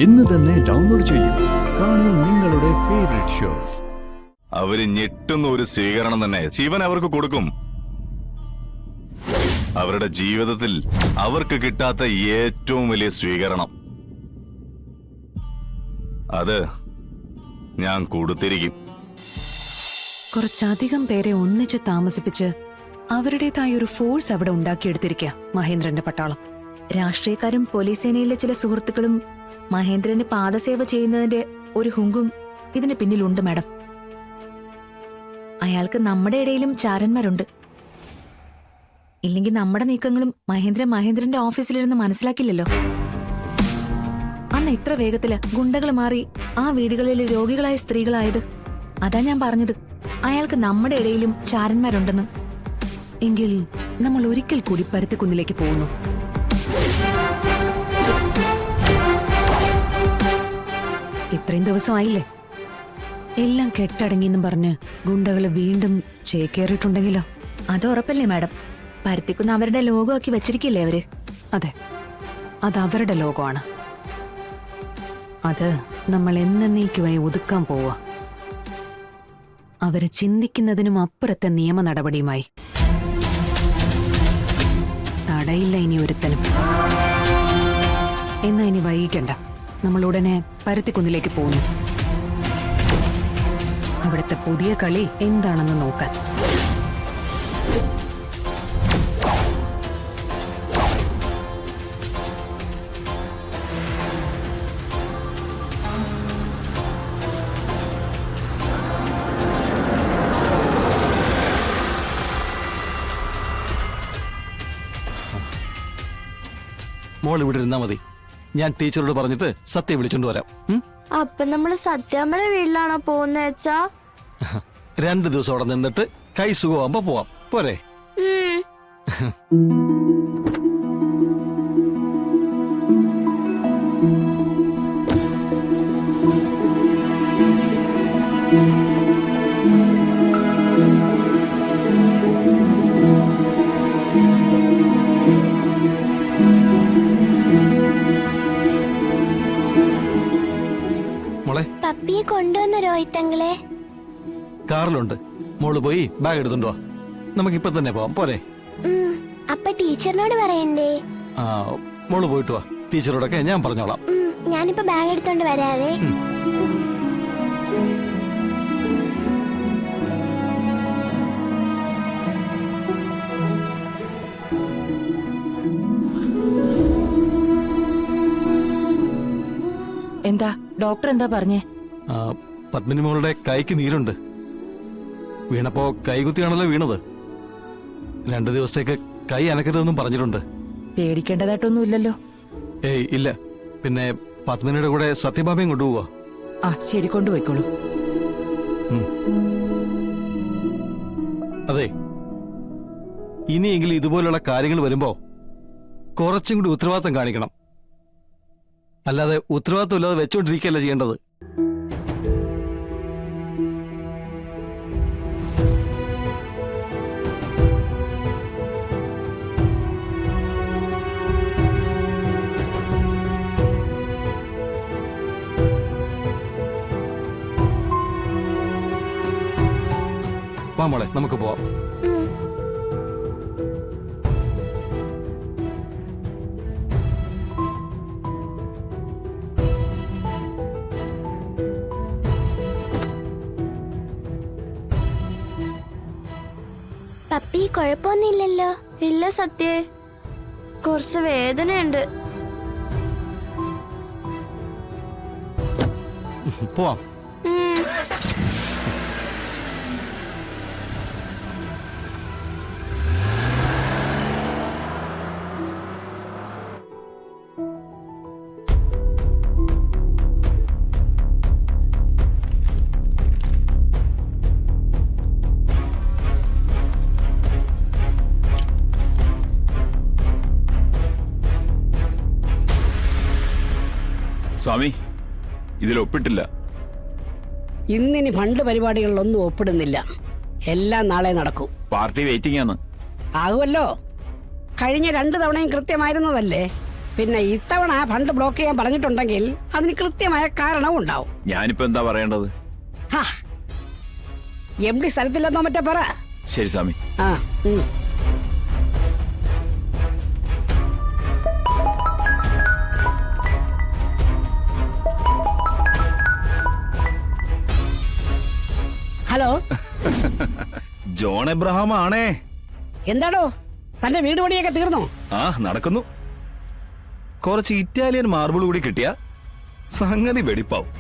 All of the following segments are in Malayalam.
ഇന്ന് തന്നെ ഡൗൺലോഡ് ചെയ്യൂ. കാണൂ നിങ്ങളുടെ ഫേവറേറ്റ് ഷോസ്. അവര് ഞെട്ടുന്ന ഒരു സ്വീകരണം തന്നെ ശിവൻ അവർക്ക് കൊടുക്കും. അവരുടെ ജീവിതത്തിൽ അവർക്ക് കിട്ടാത്ത ഏറ്റവും വലിയ സ്വീകരണം അത് ഞാൻ കൊടുത്തിരിക്കും. കുറച്ചധികം പേരെ ഒന്നിച്ച് താമസിപ്പിച്ച് അവരുടേതായ ഒരു ഫോഴ്സ് അവിടെ ഉണ്ടാക്കിയെടുത്തിരിക്കുക മഹേന്ദ്രന്റെ പട്ടാളം. രാഷ്ട്രീയക്കാരും പോലീസ് സേനയിലെ ചില സുഹൃത്തുക്കളും മഹേന്ദ്രന് പാദസേവ ചെയ്യുന്നതിന്റെ ഒരു ഹുങ്കും ഇതിന് പിന്നിലുണ്ട് മാഡം. അയാൾക്ക് നമ്മുടെ ഇടയിലും ചാരന്മാരുണ്ട്. ഇല്ലെങ്കിൽ നമ്മുടെ നീക്കങ്ങളും മഹേന്ദ്രന്റെ ഓഫീസിലിരുന്ന് മനസ്സിലാക്കില്ലല്ലോ. അന്ന് ഇത്ര വേഗത്തില് ഗുണ്ടകൾ മാറി ആ വീടുകളിൽ രോഗികളായ സ്ത്രീകളായത്. അതാ ഞാൻ പറഞ്ഞത്, അയാൾക്ക് നമ്മുടെ ഇടയിലും ചാരന്മാരുണ്ടെന്ന്. എങ്കിൽ നമ്മൾ ഒരിക്കൽ കൂടി പരുത്തിക്കുന്നിലേക്ക് പോകുന്നു. ഇത്രയും ദിവസമായില്ലേ, എല്ലാം കെട്ടടങ്ങിയെന്നും പറഞ്ഞ് ഗുണ്ടകള് വീണ്ടും ചേക്കേറിയിട്ടുണ്ടെങ്കിലോ? അത് ഉറപ്പല്ലേ മാഡം? പരുത്തിക്കുന്ന അവരുടെ ലോകമാക്കി വെച്ചിരിക്കില്ലേ അവര്? അതെ, അത് അവരുടെ ലോകമാണ്. അത് നമ്മൾ എന്നേക്കുമായി ഒതുക്കാൻ പോവാ. അവര് ചിന്തിക്കുന്നതിനും അപ്പുറത്തെ നിയമ നടപടിയുമായി. തടയില്ല ഇനി ഒരുത്തനും. എന്നാ ഇനി വൈകിക്കണ്ട, നമ്മൾ ഉടനെ പരുത്തിക്കുന്നിലേക്ക് പോകുന്നു. അവിടുത്തെ പുതിയ കളി എന്താണെന്ന് നോക്കാൻ. മോൾ ഇവിടെ ഇരുന്നാ മതി. ഞാൻ ടീച്ചറോട് പറഞ്ഞിട്ട് സത്യം വിളിച്ചോണ്ട് വരാം. അപ്പൊ നമ്മള് സത്യമ്മയുടെ വീട്ടിലാണോ പോകുന്ന വെച്ചാ? 2 ദിവസം അവിടെ നിന്നിട്ട് കൈ സുഖമാകുമ്പോ പോവാം, പോരെ? പപ്പിയെ കൊണ്ടുവന്ന രോഹിത്തങ്ങളെ കാറിലുണ്ട്. മോള് പോയി ബാഗ് എടുത്തുണ്ടോ? നമുക്കിപ്പൊ തന്നെ പോവാം, പോരെ? അപ്പൊ ടീച്ചറിനോട് പറയണ്ടേ? മോള് പോയിട്ട് വാ, ടീച്ചറോടൊക്കെ ഞാൻ പറഞ്ഞോളാം. ഞാനിപ്പോ ബാഗ് എടുത്തോണ്ട് വരാവേ. എന്താ ഡോക്ടർ എന്താ പറഞ്ഞേ? പത്മിനി മോളുടെ കൈക്ക് നീരുണ്ട്. വീണപ്പോ കൈകുത്തിയാണല്ലോ വീണത്. 2 ദിവസത്തേക്ക് കൈ അനക്കരുതെന്നും പറഞ്ഞിട്ടുണ്ട്. പേടിക്കേണ്ടതായിട്ടൊന്നുമില്ലല്ലോ? ഏയ് ഇല്ല. പിന്നെ പത്മിനിയുടെ കൂടെ സത്യഭാമയും കൊണ്ടുപോവാ. ശരി, കൊണ്ടുപോയിക്കോളൂ. അതെ, ഇനിയെങ്കിലും ഇതുപോലുള്ള കാര്യങ്ങൾ വരുമ്പോ കുറച്ചും കൂടി ഉത്തരവാദിത്തം കാണിക്കണം. അല്ലാതെ ഉത്തരവാദിത്തം ഇല്ലാതെ വെച്ചോണ്ടിരിക്കുകയല്ല ചെയ്യേണ്ടത്. വാ മോളെ, നമുക്ക് പോവാം. പപ്പി കുഴപ്പമൊന്നുമില്ലല്ലോ? ഇല്ല സത്യേ, കുറച്ച് വേദനയുണ്ട്. പോവാം. സ്വാമി, ഇതിൽ ഒപ്പിട്ടില്ല. ഇന്നിനി ഫണ്ട് പരിപാടികളിലൊന്നും ഒപ്പിടുന്നില്ല. എല്ലാം നാളെ നടക്കൂ. പാർട്ടി വെയിറ്റിംഗ് ആണ്. ആകുമല്ലോ. കഴിഞ്ഞ 2 തവണയും കൃത്യമായിരുന്നതല്ലേ? പിന്നെ ഇത്തവണ ഫണ്ട് ബ്ലോക്ക് ചെയ്യാൻ പറഞ്ഞിട്ടുണ്ടെങ്കിൽ അതിന് കൃത്യമായ കാരണവും ഉണ്ടാവും. ഞാനിപ്പോ എന്താ പറയേണ്ടത്? MD സ്ഥലത്തില്ലെന്നോ മറ്റേ പറ. ശരി സ്വാമി. ആ ഹലോ, ജോൺ എബ്രഹാം ആണേ. എന്താടോ തന്റെ വീട് പണിയൊക്കെ തീർന്നോ? ആ, നടക്കുന്നു. കുറച്ച് ഇറ്റാലിയൻ മാർബിൾ കൂടി കിട്ടിയ സംഗതി വെടിപ്പാവും.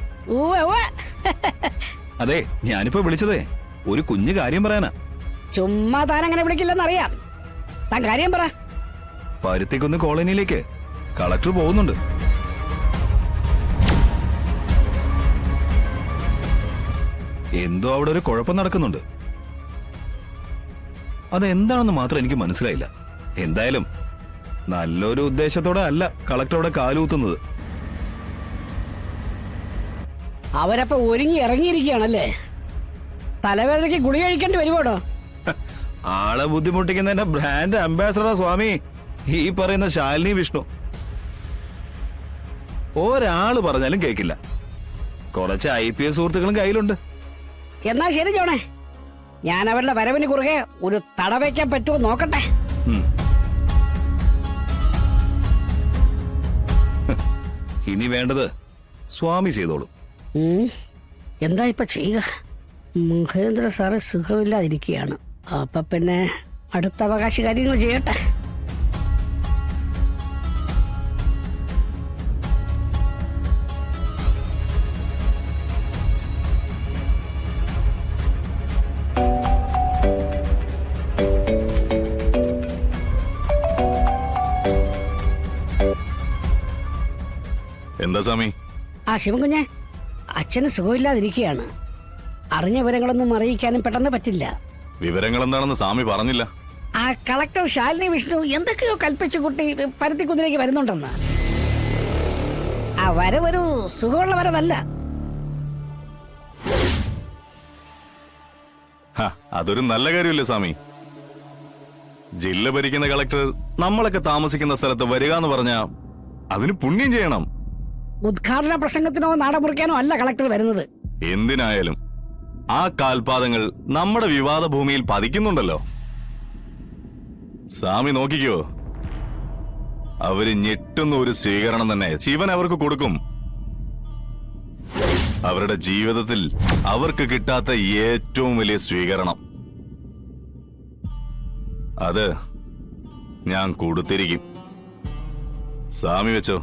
അതെ, ഞാനിപ്പോ വിളിച്ചതേ ഒരു കുഞ്ഞു കാര്യം പറയാനാ. ചുമ്മാ താൻ അങ്ങനെ വിളിക്കില്ലെന്നറിയാം. താൻ കാര്യം പറ. പരുത്തിക്കുന്ന് കോളനിയിലേക്ക് കളക്ടർ പോകുന്നുണ്ട്. എന്തോ അവിടെ ഒരു കുഴപ്പം നടക്കുന്നുണ്ട്. അതെന്താണെന്ന് മാത്രം എനിക്ക് മനസ്സിലായില്ല. എന്തായാലും നല്ലൊരു ഉദ്ദേശത്തോടെ അല്ല കളക്ടർ അവിടെ കാലൂത്തുന്നത്. അവരപ്പോ ഒരുങ്ങി ഇറങ്ങിയിരിക്കുകയാണല്ലേ. തലവേദനയ്ക്ക് ഗുളിക കഴിക്കേണ്ടി വരുമോടോ? ആളെ ബുദ്ധിമുട്ടിക്കുന്നതിന്റെ ബ്രാൻഡ് അംബാസഡറാ സ്വാമി ഈ പറയുന്ന ശാലിനി വിഷ്ണു. ഒരാള് പറഞ്ഞാലും കേൾക്കില്ല. കുറച്ച് IPS സുഹൃത്തുക്കളും കയ്യിലുണ്ട്. എന്നാ ശരി ജോണേ, ഞാൻ അവരുടെ വരവിന് കുറുകെ ഒരു തട വയ്ക്കാൻ പറ്റുമോ നോക്കട്ടെ. ഇനി വേണ്ടത് സ്വാമി ചെയ്തോളൂ. എന്താ ഇപ്പൊ ചെയ്യുക? മഹേന്ദ്ര സാറ് സുഖമില്ലാതിരിക്കുകയാണ്. അപ്പൊ പിന്നെ അടുത്ത അവകാശ കാര്യങ്ങൾ ചെയ്യട്ടെ. എന്താ സ്വാമി? ശിവൻകുഞ്ഞെ, അച്ഛന് സുഖമില്ലാതിരിക്കുകയാണ്. അറിഞ്ഞ വിവരങ്ങളൊന്നും അറിയിക്കാനും പെട്ടെന്ന് പറ്റില്ല. വിവരങ്ങൾ എന്താണെന്ന് സ്വാമി പറഞ്ഞില്ല. കളക്ടർ ശാലിനി വിഷ്ണു എന്തൊക്കെയോ കൽപ്പിച്ചു കുട്ടി പരുത്തിക്കുന്നിലേക്ക് വരുന്നുണ്ടെന്ന്. വരവൊരു സുഖമുള്ള വരവല്ല. അതൊരു നല്ല കാര്യമല്ലേ സ്വാമി? ജില്ല ഭരിക്കുന്ന കളക്ടർ നമ്മളൊക്കെ താമസിക്കുന്ന സ്ഥലത്ത് വരിക എന്ന് പറഞ്ഞാ അതിന് പുണ്യം ചെയ്യണം. ഉദ്ഘാടന പ്രസംഗത്തിനോ നാടമുറിക്കാനോ അല്ല കളക്ടർ വരുന്നത്. എന്തിനായാലും ആ കാൽപാദങ്ങൾ നമ്മുടെ വിവാദ ഭൂമിയിൽ പതിക്കുന്നുണ്ടല്ലോ. സ്വാമി നോക്കിക്കോ, അവര് ഞെട്ടുന്ന ഒരു സ്വീകരണം തന്നെ ശിവൻ അവർക്ക് കൊടുക്കും. അവരുടെ ജീവിതത്തിൽ അവർക്ക് കിട്ടാത്ത ഏറ്റവും വലിയ സ്വീകരണം അത് ഞാൻ കൊടുത്തിരിക്കും. സ്വാമി വെച്ചോ.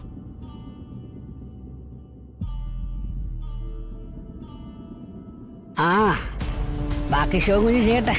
ബാക്കി ശിവൻകുഞ്ഞ് ചെയ്യട്ടെ.